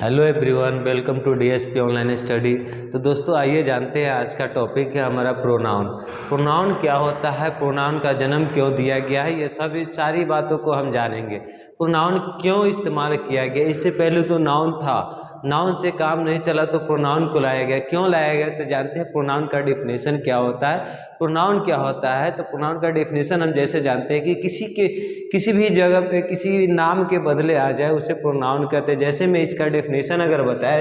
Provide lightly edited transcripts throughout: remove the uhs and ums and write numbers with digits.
Hello everyone, welcome to DSP online study. तो दोस्तों आइए जानते हैं आज का टॉपिक है हमारा प्रोनाउन। प्रोनाउन क्या होता है, प्रोनाउन का जन्म क्यों दिया गया है, ये सभी सारी बातों को हम जानेंगे। प्रोनाउन क्यों इस्तेमाल किया गया, इससे पहले तो नाउन था, नाउन से काम नहीं चला तो प्रोनाउन को लाया गया। क्यों लाया गया तो जानते हैं प्रोनाउन का डिफिनेशन क्या होता है। प्रोनाउन क्या होता है तो प्रोनाउन का डिफिनेशन हम जैसे जानते हैं कि किसी भी जगह पे किसी नाम के बदले आ जाए उसे प्रोनाउन कहते हैं। जैसे में इसका डिफिनेशन अगर बताया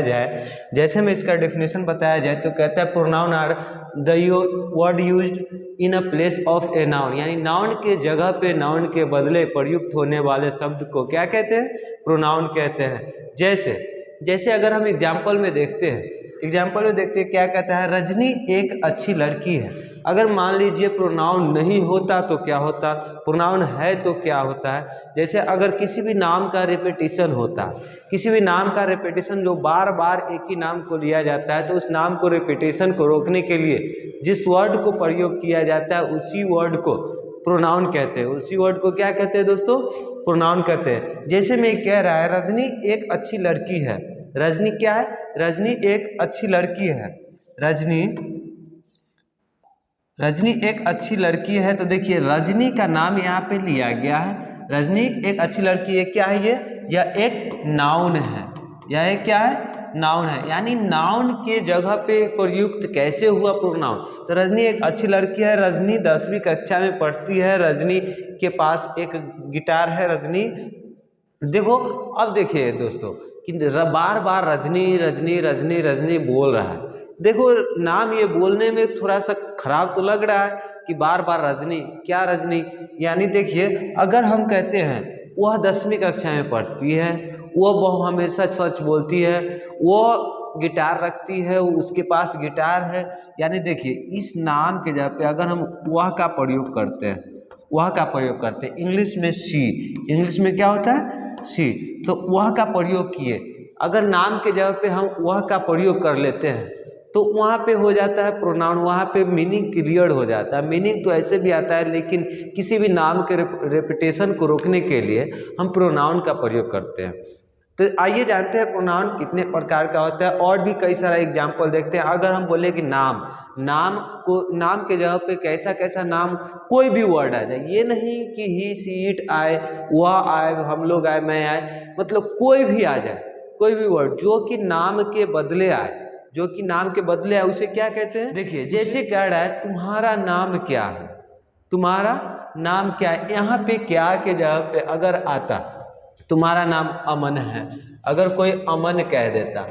जाए तो कहता है pronoun are the word used in a place of a noun, यानी नाउन के जगह पे नाउन के बदले प्रयुक्त होने वाले शब्द को क्या कहते हैं, प्रोनाउन कहते हैं। जैसे अगर हम एग्जाम्पल में देखते हैं क्या कहता है, रजनी एक अच्छी लड़की है। अगर मान लीजिए प्रोनाउन नहीं होता तो क्या होता, प्रोनाउन है तो क्या होता है। जैसे अगर किसी भी नाम का रिपीटिशन होता, किसी भी नाम का रिपीटिशन जो बार बार एक ही नाम को लिया जाता है, तो उस नाम को रिपीटिशन को रोकने के लिए जिस वर्ड को प्रयोग किया जाता है उसी वर्ड को प्रोनाउन कहते हैं। उसी वर्ड को क्या कहते हैं दोस्तों, प्रोनाउन कहते हैं। जैसे मैं कह रहा है रजनी एक अच्छी लड़की है। रजनी क्या है, रजनी एक अच्छी लड़की है। रजनी एक अच्छी लड़की है। तो देखिए रजनी का नाम यहाँ पे लिया गया है। रजनी एक अच्छी लड़की है, क्या है यह एक नाउन है। यह एक क्या है, नाउन है। यानी नाउन के जगह पे प्रयुक्त कैसे हुआ प्रोनाउन। तो रजनी एक अच्छी लड़की है, रजनी 10वीं कक्षा में पढ़ती है, रजनी के पास एक गिटार है। रजनी देखो, अब देखिए दोस्तों कि बार बार रजनी रजनी रजनी रजनी बोल रहा है। देखो नाम ये बोलने में थोड़ा सा खराब तो लग रहा है कि बार बार रजनी, क्या रजनी। यानी देखिए अगर हम कहते हैं वह 10वीं कक्षा में पढ़ती है, वह हमेशा सच बोलती है, वो गिटार रखती है, उसके पास गिटार है। यानी देखिए इस नाम के जगह पे अगर हम वह का प्रयोग करते हैं, इंग्लिश में शी, इंग्लिश में क्या होता है शी, तो वह का प्रयोग किए। अगर नाम के जगह पे हम वह का प्रयोग कर लेते हैं तो वहाँ पे हो जाता है प्रोनाउन, वहाँ पे मीनिंग क्लियर हो जाता है। मीनिंग तो ऐसे भी आता है, लेकिन किसी भी नाम के रेपिटेशन को रोकने के लिए हम प्रोनाउन का प्रयोग करते हैं। तो आइए जानते हैं प्रोनाउन कितने प्रकार का होता है, और भी कई सारा एग्जाम्पल देखते हैं। अगर हम बोले कि नाम के जगह पे कैसा कैसा नाम, कोई भी वर्ड आ जाए, ये नहीं कि ही सी इट आए, वह आए, हम लोग आए, मैं आए, मतलब कोई भी आ जाए, कोई भी वर्ड जो कि नाम के बदले आए, उसे क्या कहते हैं। देखिए जैसे कह रहा है तुम्हारा नाम क्या है, तुम्हारा नाम क्या है, यहाँ पे क्या के जगह पे अगर आता तुम्हारा नाम अमन है, अगर कोई अमन कह देता,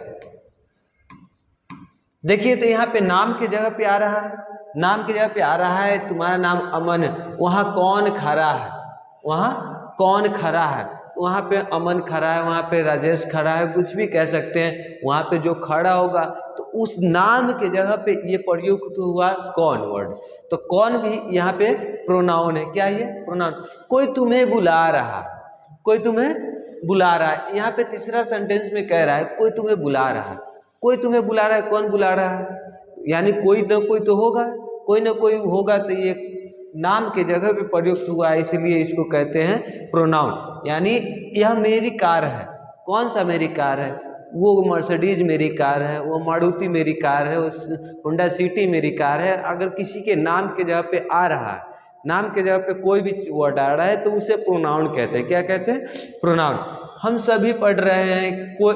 देखिए तो यहाँ पे नाम की जगह पे आ रहा है, तुम्हारा नाम अमन है। वहाँ कौन खड़ा है, वहाँ पे अमन खड़ा है, वहाँ पे राजेश खड़ा है, कुछ भी कह सकते हैं। वहाँ पे जो खड़ा होगा तो उस नाम के जगह पे ये प्रयुक्त हुआ कौन वर्ड, तो कौन भी यहाँ पे प्रोनाउन है। क्या ये प्रोनाउन। कोई तुम्हें बुला रहा है, यहाँ पे तीसरा सेंटेंस में कह रहा है कोई तुम्हें बुला रहा है, कौन बुला रहा है, यानी कोई ना कोई तो होगा, तो ये नाम के जगह पे प्रयुक्त हुआ है, इसलिए इसको कहते हैं प्रोनाउन। यानी यह मेरी कार है, कौन सा मेरी कार है, वो मर्सिडीज मेरी कार है, वो मारुति मेरी कार है, उस होंडा सिटी मेरी कार है। अगर किसी के नाम के जगह पे आ रहा है, नाम के जगह पे कोई भी वर्ड आ रहा है तो उसे प्रोनाउन कहते हैं। क्या कहते हैं, प्रोनाउन। हम सभी पढ़ रहे हैं, कोई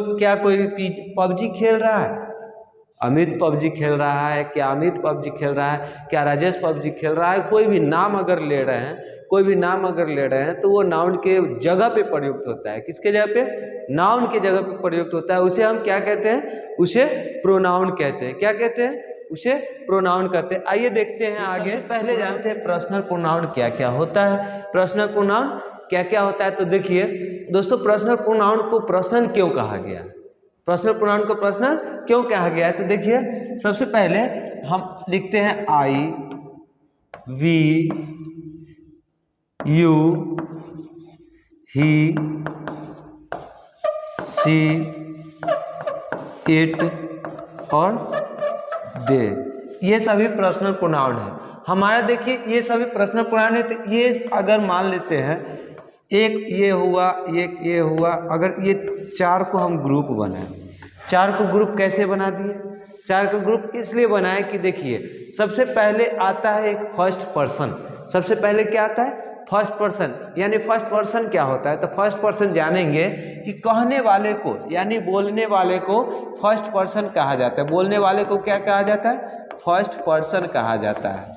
पबजी खेल रहा है, अमित पबजी खेल रहा है, क्या अमित पबजी खेल रहा है, क्या राजेश पबजी खेल रहा है। कोई भी नाम अगर ले रहे हैं तो वो नाउन के जगह पे प्रयुक्त होता है। किसके जगह पे, नाउन के जगह पे प्रयुक्त होता है। उसे हम क्या कहते हैं, उसे प्रोनाउन कहते हैं। क्या कहते हैं, उसे प्रोनाउन कहते हैं। आइए देखते हैं आगे। पहले जानते हैं पर्सनल प्रोनाउन क्या क्या होता है। पर्सनल प्रोनाउन क्या क्या होता है, तो देखिए दोस्तों पर्सनल प्रोनाउन को पर्सनल क्यों कहा गया है, तो देखिए सबसे पहले हम लिखते हैं I, we, you, he, she, it और दे। ये सभी पर्सनल प्रोनाउन है हमारा। देखिए ये सभी पर्सनल प्रोनाउन है, तो ये अगर मान लेते हैं एक ये हुआ, अगर ये चार को हम ग्रुप बनाए, चार को ग्रुप कैसे बना दिए? चार को ग्रुप इसलिए बनाए कि देखिए सबसे पहले आता है एक फर्स्ट पर्सन। सबसे पहले क्या आता है? First person. यानी फर्स्ट पर्सन क्या होता है? तो फर्स्ट पर्सन जानेंगे कि कहने वाले को यानी बोलने वाले को फर्स्ट पर्सन कहा जाता है। बोलने वाले को क्या कहा जाता है? फर्स्ट पर्सन कहा जाता है।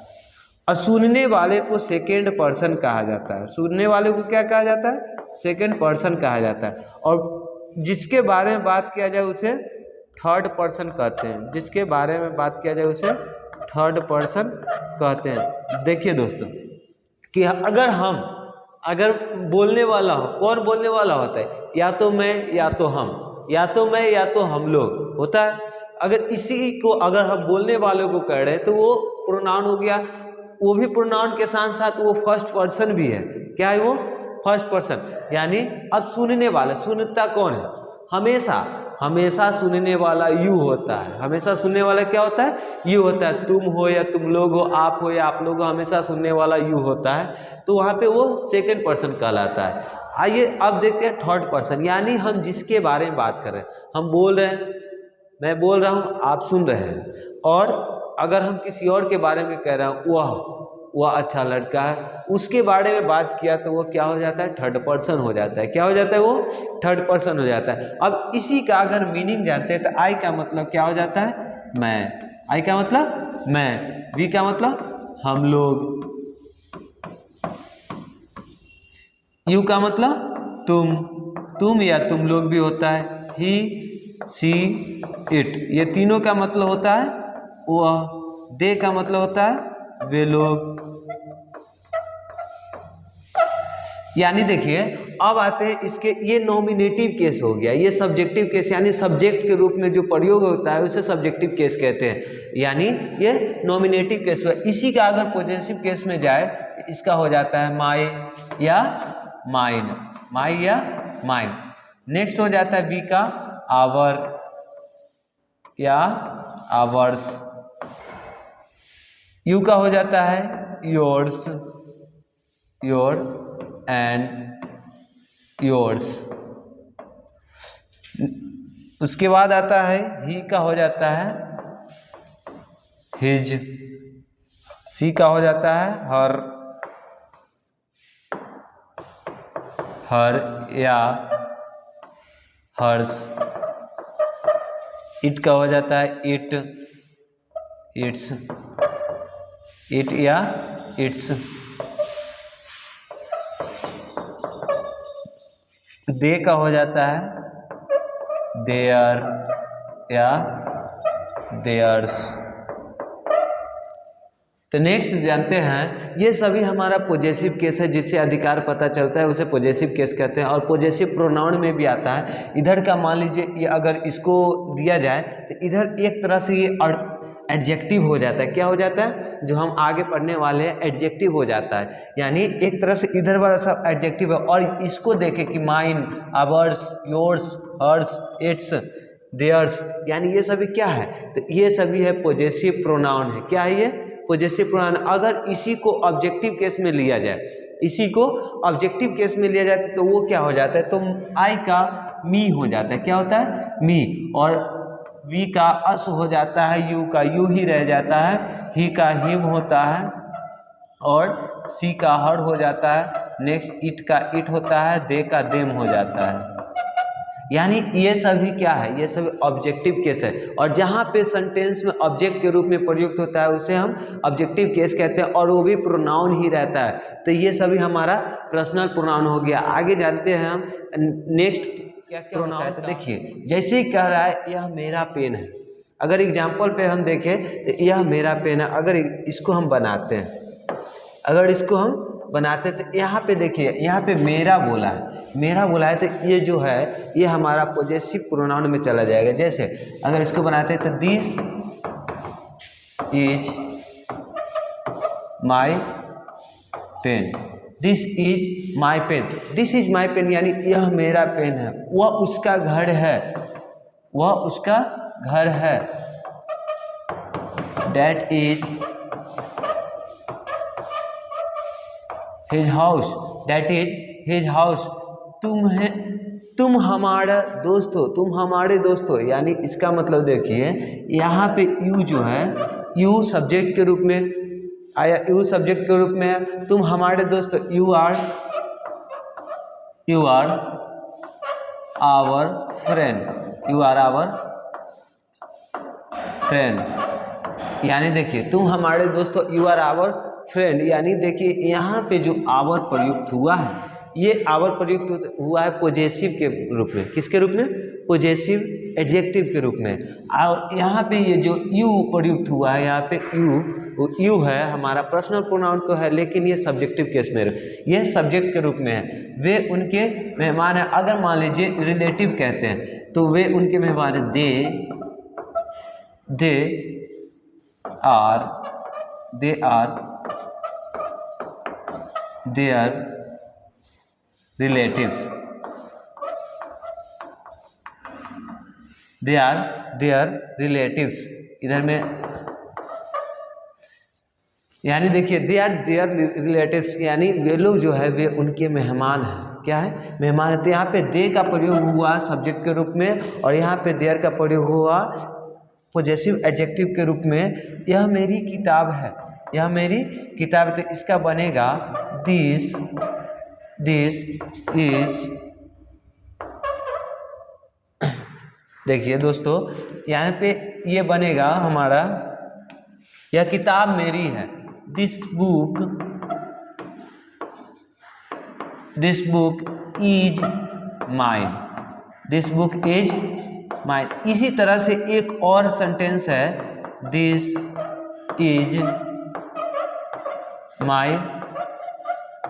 और सुनने वाले को सेकेंड पर्सन कहा जाता है। सुनने वाले को क्या कहा जाता है? सेकेंड पर्सन कहा जाता है। और जिसके बारे में बात किया जाए उसे थर्ड पर्सन कहते हैं। जिसके बारे में बात किया जाए उसे थर्ड पर्सन कहते हैं। देखिए दोस्तों कि अगर बोलने वाला हो, कौन बोलने वाला होता है? या तो मैं या तो हम, या तो मैं या तो हम लोग होता है। अगर इसी को अगर हम बोलने वाले को कह रहे हैं तो वो प्रोनाउन हो गया। वो भी प्रोनाउन के साथ साथ वो फर्स्ट पर्सन भी है। क्या है वो? First person. यानी अब सुनने वाला, सुनता कौन है? हमेशा सुनने वाला यू होता है। हमेशा सुनने वाला क्या होता है? यू होता है। तुम हो या तुम लोग हो, आप हो या आप लोग हो, हमेशा सुनने वाला यू होता है। तो वहाँ पे वो सेकंड पर्सन कहलाता है। आइए अब देखते हैं थर्ड पर्सन। यानी हम जिसके बारे में बात कर रहे हैं, हम बोल रहे हैं, मैं बोल रहा हूँ, आप सुन रहे हैं। और अगर हम किसी और के बारे में कह रहे हैं, वह अच्छा लड़का है, उसके बारे में बात किया तो वो क्या हो जाता है? थर्ड पर्सन हो जाता है। क्या हो जाता है? वो थर्ड पर्सन हो जाता है। अब इसी का अगर मीनिंग जानते हैं तो आई का मतलब क्या हो जाता है? मैं। आई का मतलब मैं। वी का मतलब हम लोग। यू का मतलब तुम या तुम लोग भी होता है। ही, सी, इट, ये तीनों का मतलब होता है वह। दे का मतलब होता है वे लोग। यानी देखिए अब आते हैं इसके, ये नॉमिनेटिव केस हो गया, ये सब्जेक्टिव केस यानी सब्जेक्ट के रूप में जो प्रयोग होता है उसे सब्जेक्टिव केस कहते हैं। यानी ये नॉमिनेटिव केस हुआ। इसी का अगर पॉजेसिव केस में जाए इसका हो जाता है माई या माइन। माई या माइन। नेक्स्ट हो जाता है वी का आवर या आवर्स। यू का हो जाता है योर्स, योर एंड योर्स। उसके बाद आता है ही का हो जाता है हिज। सी का हो जाता है हर या हर्स। इट का हो जाता है इट, इट्स, इट या इट्स। दे का हो जाता है देयर या देयर्स। तो नेक्स्ट जानते हैं, ये सभी हमारा पॉजेसिव केस है। जिससे अधिकार पता चलता है उसे पॉजेसिव केस कहते हैं। और पॉजेसिव प्रोनाउन में भी आता है। इधर का मान लीजिए ये अगर इसको दिया जाए तो इधर एक तरह से ये एडजेक्टिव हो जाता है। क्या हो जाता है? जो हम आगे पढ़ने वाले हैं एडजेक्टिव हो जाता है। यानी एक तरह से इधर वाला सब एडजेक्टिव है। और इसको देखें कि mine, ours, yours, hers, its, theirs, यानी ये सभी क्या है? तो ये सभी है पॉजेसिव प्रोनाउन है। क्या है ये? Possessive pronoun. अगर इसी को ऑब्जेक्टिव केस में लिया जाए, इसी को ऑब्जेक्टिव केस में लिया जाए तो वो क्या हो जाता है? तो आई का मी हो जाता है। क्या होता है? मी। और वी का अस हो जाता है, यू का यू ही रह जाता है, ही का हिम होता है, और सी का हर हो जाता है। नेक्स्ट इट का इट होता है, दे का देम हो जाता है। यानी ये सभी क्या है? ये सभी ऑब्जेक्टिव केस है। और जहाँ पे सेंटेंस में ऑब्जेक्ट के रूप में प्रयुक्त होता है उसे हम ऑब्जेक्टिव केस कहते हैं। और वो भी प्रोनाउन ही रहता है। तो ये सभी हमारा पर्सनल प्रोनाउन हो गया। आगे जानते हैं हम नेक्स्ट क्या क्या होता है। तो देखिए जैसे ही कह रहा है यह मेरा पेन है। अगर एग्जाम्पल पे हम देखें तो यह मेरा पेन है। अगर इसको हम बनाते हैं, तो यहाँ पे देखिए, यहाँ पे मेरा बोला है, तो ये जो है ये हमारा पॉजेसिव प्रोनाउन में चला जाएगा। जैसे अगर इसको बनाते हैं तो this is my pen, this is my pen, this is my pen, यानी यह मेरा पेन है। वह उसका घर है, That is his house, that is his house। तुम हमारा दोस्त हो, तुम हमारे दोस्त हो, यानी इसका मतलब देखिए यहाँ पे यू जो है, यू सब्जेक्ट के रूप में आया, यू सब्जेक्ट के रूप में है। तुम हमारे दोस्त हो, you are our friend, you are our friend. यानी देखिए तुम हमारे दोस्त हो, यू आर आवर फ्रेंड। यानी देखिए यहाँ पे जो आवर प्रयुक्त हुआ है, ये आवर प्रयुक्त हुआ है पोजेसिव के रूप में। किसके रूप में? पोजेसिव एडजेक्टिव के रूप में। और यहाँ पे ये जो यू प्रयुक्त हुआ है, यहाँ पे यू है हमारा पर्सनल प्रोनाउन तो है, लेकिन ये सब्जेक्टिव केस में, ये सब्जेक्ट के रूप में है। वे उनके मेहमान हैं। अगर मान लीजिए रिलेटिव कहते हैं तो वे उनके मेहमान हैं, they are their relatives, they are their relatives। इधर में यानी देखिए they are their relatives, यानी वे लोग जो है वे उनके मेहमान हैं। क्या है? मेहमान है। तो यहाँ पे दे का प्रयोग हुआ सब्जेक्ट के रूप में, और यहाँ पे देयर का प्रयोग हुआ पोजेसिव एडजेक्टिव के रूप में। यह मेरी किताब है, यह मेरी किताब। तो इसका बनेगा दिस इज, देखिए दोस्तों यहाँ पे ये बनेगा हमारा, यह किताब मेरी है। This book is mine, this book is mine. इसी तरह से एक और सेंटेंस है, दिस इज माई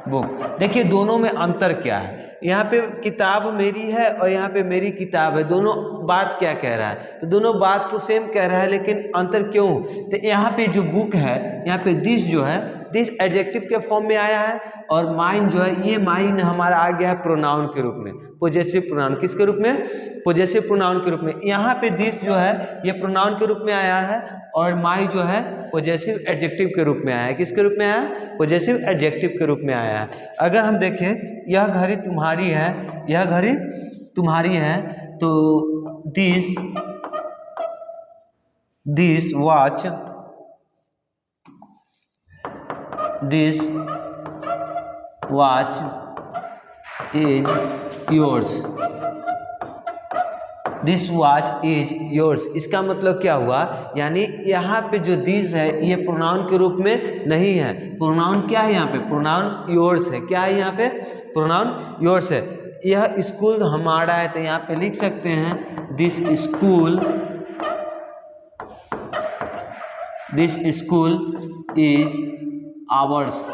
बुक। देखिए दोनों में अंतर क्या है? यहाँ पे किताब मेरी है और यहाँ पे मेरी किताब है। दोनों बात क्या कह रहा है? तो दोनों बात तो सेम कह रहा है, लेकिन अंतर क्यों? तो यहाँ पे जो बुक है, यहाँ पे दिस जो है, दिस एडजेक्टिव के फॉर्म में आया है, और माइन जो है, ये माइन हमारा आ गया है प्रोनाउन के रूप में, पोजेसिव प्रोनाउन। किसके रूप में? पोजेसिव प्रोनाउन के रूप में। यहाँ पे दिस जो है ये प्रोनाउन के रूप में आया है, और माई जो है पोजेसिव एडजेक्टिव के रूप में आया है। किसके रूप में आया है? पोजेसिव एडजेक्टिव के रूप में आया है। अगर हम देखें, यह घड़ी तुम्हारी है, यह घड़ी तुम्हारी है, तो this watch is yours, this watch is yours. इसका मतलब क्या हुआ? यानी यहाँ पे जो दिस है ये प्रोनाउन के रूप में नहीं है। प्रोनाउन क्या है यहाँ पे? प्रोनाउन योर्स है। क्या है यहाँ पे? प्रोनाउन योर्स है। यह स्कूल हमारा है, तो यहाँ पे लिख सकते हैं this school is ours,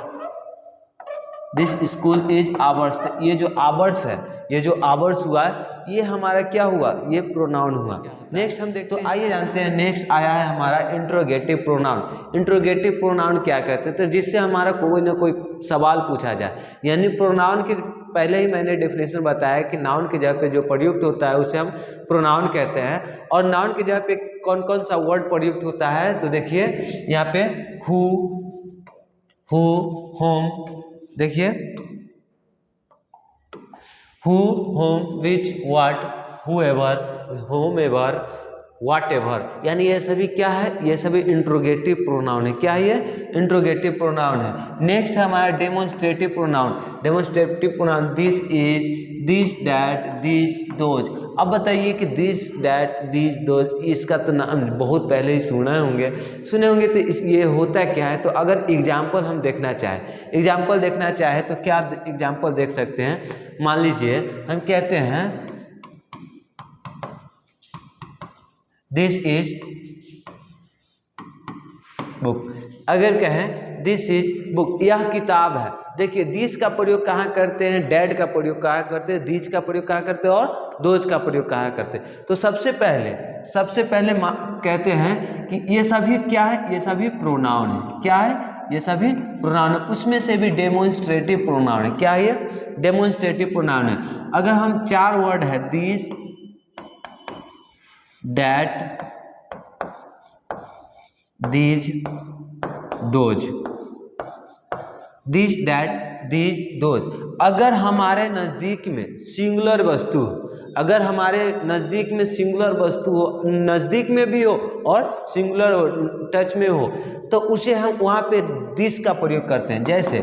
this school is ours. तो ये जो आवर्स है, ये जो आवर्स हुआ, ये हमारा क्या हुआ? ये प्रोनाउन हुआ। नेक्स्ट हम देखते हैं, तो आइए जानते हैं। नेक्स्ट आया है हमारा इंट्रोगेटिव प्रोनाउन। इंट्रोगेटिव प्रोनाउन क्या कहते हैं? तो जिससे हमारा कोई ना कोई सवाल पूछा जाए। यानी प्रोनाउन के पहले ही मैंने डेफिनेशन बताया कि नाउन की जगह पे जो प्रयुक्त होता है उसे हम प्रोनाउन कहते हैं, और नाउन की जगह पे कौन कौन सा वर्ड प्रयुक्त होता है? तो देखिए यहाँ पे हु, होम, देखिए who, whom, which, what, whoever, whomever, whatever. यानी ये सभी क्या है? ये सभी इंट्रोगेटिव प्रोनाउन है। क्या है ये? इंट्रोगेटिव प्रोनाउन है। नेक्स्ट है हमारा demonstrative pronoun. Demonstrative pronoun this is, this that, this those. अब बताइए कि दिस दैट, दिस दोज, इसका तो नाम बहुत पहले ही सुने होंगे। तो ये होता क्या है? तो अगर एग्जाम्पल हम देखना चाहे तो क्या एग्जाम्पल देख सकते हैं? मान लीजिए हम कहते हैं दिस इज बुक। अगर कहें दिस इज बुक, यह किताब है। देखिए दिस का प्रयोग कहाँ करते हैं? डैड का प्रयोग कहाँ करते हैं? दिस का प्रयोग कहाँ करते हैं? और दोज का प्रयोग कहाँ करते हैं? तो सबसे पहले कहते हैं कि ये सभी क्या है? ये सभी प्रोनाउन है। क्या है? ये सभी प्रोनाउन है। उसमें से भी डेमोन्स्ट्रेटिव प्रोनाउन है। क्या है ये? डेमोन्स्ट्रेटिव प्रोनाउन है। अगर हम 4 वर्ड है, this, that, these, those, this, that, these, those. अगर हमारे नज़दीक में सिंगुलर वस्तु हो, अगर हमारे नज़दीक में सिंगुलर वस्तु हो, नज़दीक में भी हो और सिंगुलर हो, टच में हो, तो उसे हम वहाँ पे दिस का प्रयोग करते हैं। जैसे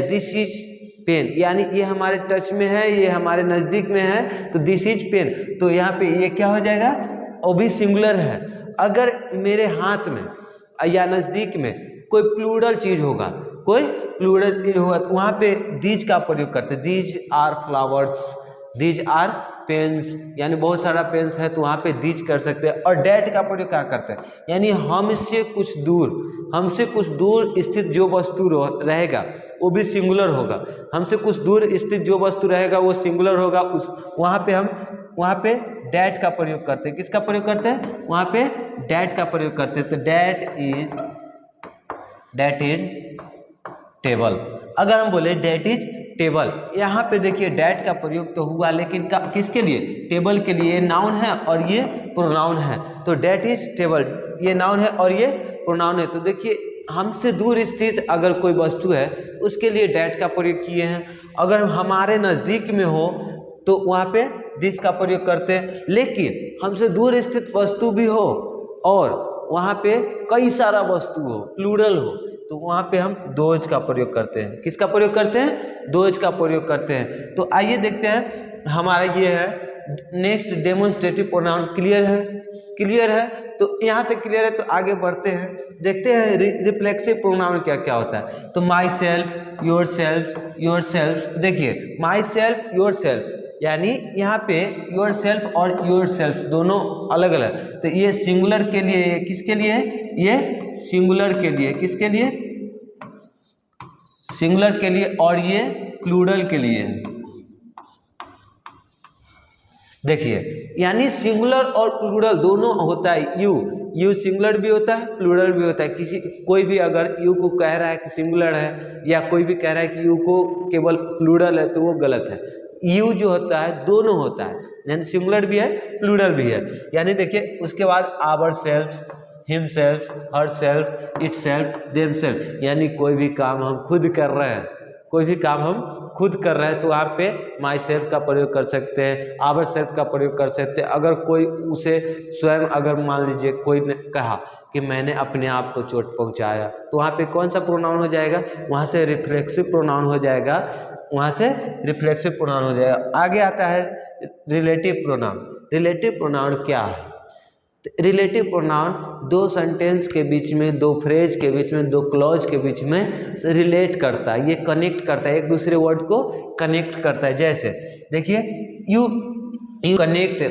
दिस इज पेन, यानी ये हमारे टच में है, ये हमारे नज़दीक में है, तो दिस इज पेन, तो यहाँ पे ये क्या हो जाएगा, वो भी सिंगुलर है। अगर मेरे हाथ में या नज़दीक में कोई प्लूरल चीज़ होगा, कोई प्लूरल चीज होगा, तो वहाँ पे दीज का प्रयोग करते हैं। These are flowers, these are pens, यानी बहुत सारा पेन्स है तो वहाँ पे दीज कर सकते हैं। और डैट का प्रयोग क्या करते हैं, यानी हमसे कुछ दूर स्थित जो वस्तु रहेगा वो भी सिंगुलर होगा। हमसे कुछ दूर स्थित जो वस्तु रहेगा वो सिंगुलर होगा, वहाँ पे डैट का प्रयोग करते हैं। किसका प्रयोग करते हैं, वहाँ पे डैट का प्रयोग करते हैं। तो डैट इज टेबल। अगर हम बोले डैट इज टेबल, यहाँ पे देखिए डैट का प्रयोग तो हुआ, लेकिन किसके लिए, टेबल के लिए। ये नाउन है और ये प्रोनाउन है। तो डैट इज टेबल, ये नाउन है और ये प्रोनाउन है। तो देखिए हमसे दूर स्थित अगर कोई वस्तु है उसके लिए डैट का प्रयोग किए हैं। अगर हमारे नज़दीक में हो तो वहाँ पे दिस का प्रयोग करते हैं। लेकिन हमसे दूर स्थित वस्तु भी हो और वहाँ पे कई सारा वस्तु हो, प्लूरल हो, तो वहाँ पे हम दोज का प्रयोग करते हैं। किसका प्रयोग करते हैं, दोज का प्रयोग करते हैं। तो आइए देखते हैं हमारा ये है नेक्स्ट डेमोन्स्ट्रेटिव प्रोनाउन। क्लियर है, तो यहाँ तक क्लियर है, तो आगे बढ़ते हैं, देखते हैं रिफ्लेक्सिव प्रोनाउन क्या क्या होता है। तो माई सेल्फ, योर सेल्फ, देखिए माई सेल्फ, योर सेल्फ, यानी यहाँ पे योर सेल्फ और योर सेल्फ दोनों अलग अलग। तो ये सिंगुलर के लिए, ये किसके लिए, ये सिंगुलर के लिए, किसके लिए, सिंगुलर के लिए, और ये प्लूरल के लिए। देखिए यानी सिंगुलर और प्लूरल दोनों होता है। यू सिंगुलर भी होता है, प्लूरल भी होता है। कोई भी अगर यू को कह रहा है कि सिंगुलर है, या कोई भी कह रहा है कि यू को केवल प्लूरल है, तो वो गलत है। यू जो होता है दोनों होता है, यानी सिंगुलर भी है, प्लूरल भी है। यानी देखिए उसके बाद ourself, himself, herself, itself, themself, यानी कोई भी काम हम खुद कर रहे हैं, तो वहाँ पे माई सेल्फ का प्रयोग कर सकते हैं, आवर सेल्फ का प्रयोग कर सकते हैं। अगर कोई उसे स्वयं, अगर मान लीजिए कोई ने कहा कि मैंने अपने आप को चोट पहुँचाया, तो वहाँ पे कौन सा प्रोनाउन हो जाएगा, वहाँ से रिफ्लेक्सिव प्रोनाउन हो जाएगा, आगे आता है रिलेटिव प्रोनाउन क्या है। रिलेटिव प्रोनाउन दो सेंटेंस के बीच में, दो फ्रेज के बीच में, दो क्लॉज के बीच में रिलेट करता है, ये कनेक्ट करता है, एक दूसरे वर्ड को कनेक्ट करता है। जैसे देखिए यू कनेक्ट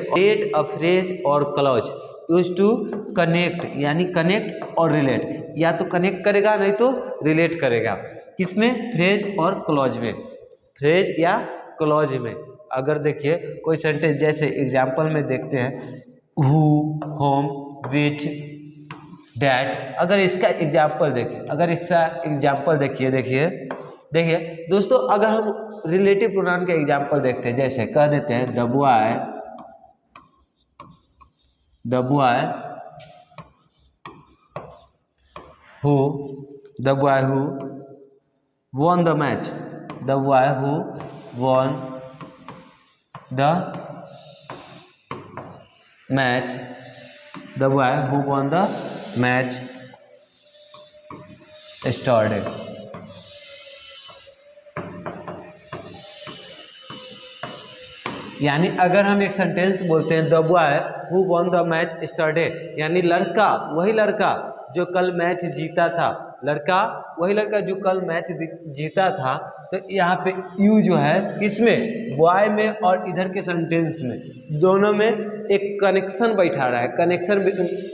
अ फ्रेज और क्लॉज, यूज टू कनेक्ट, यानी कनेक्ट और रिलेट, या तो कनेक्ट करेगा नहीं तो रिलेट करेगा। किसमें, फ्रेज और क्लॉज में, फ्रेज या क्लॉज में। अगर देखिए कोई सेंटेंस, जैसे एग्जाम्पल में देखते हैं हु, होम, विच, डैट। अगर इसका एग्जाम्पल देखिए, देखिए दोस्तों, अगर हम रिलेटिव प्रोनाउन का एग्जाम्पल देखते हैं, जैसे कह देते हैं the boy who won the match, the boy who won the match, the boy who won the match started। यानी अगर हम एक सेंटेंस बोलते हैं the boy who won the match started, यानी लड़का, वही लड़का जो कल मैच जीता था, वही लड़का जो कल मैच जीता था। तो यहाँ पे यू जो है किसमें, बॉय में और इधर के सेंटेंस में, दोनों में एक कनेक्शन बैठा रहा है,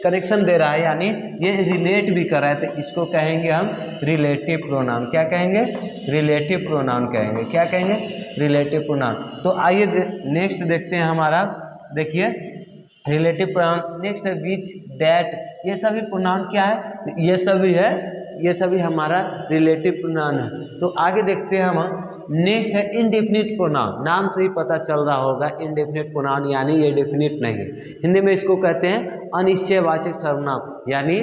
कनेक्शन दे रहा है, यानी ये रिलेट भी कर रहा है। तो इसको कहेंगे हम रिलेटिव प्रोनाउन। क्या कहेंगे, रिलेटिव प्रोनाउन कहेंगे। क्या कहेंगे, रिलेटिव प्रोनाउन। तो आइए नेक्स्ट देखते हैं हमारा, देखिए रिलेटिव प्रोनाउन नेक्स्ट है विच, डैट, ये सभी प्रोनाउन क्या है, ये सभी हमारा रिलेटिव प्रोनाउन है। तो आगे देखते हैं हम, नेक्स्ट है इनडेफिनिट प्रोनाउन। नाम से ही पता चल रहा होगा इनडेफिनिट प्रोनाउन, यानी ये डेफिनिट नहीं है। हिंदी में इसको कहते हैं अनिश्चयवाचक सर्वनाम, यानी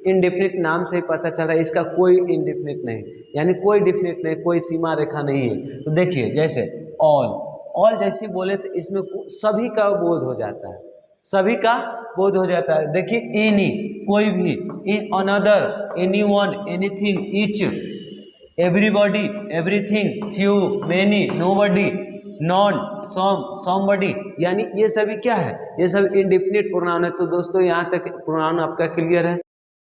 इनडेफिनिट नाम से ही पता चल रहा है इसका कोई इनडेफिनिट नहीं, यानी कोई डेफिनिट नहीं, कोई सीमा रेखा नहीं है। तो देखिए जैसे ऑल जैसे बोले तो इसमें सभी का बोध हो जाता है, सभी का बोध हो जाता है। देखिए एनी कोई भी, in another, anyone, anything, each, everybody, everything, few, many, nobody, none, some, somebody, यानी ये सभी क्या है, ये सब इंडेफिनिट प्रोनाउन है। तो दोस्तों यहाँ तक प्रोनाउन आपका क्लियर है।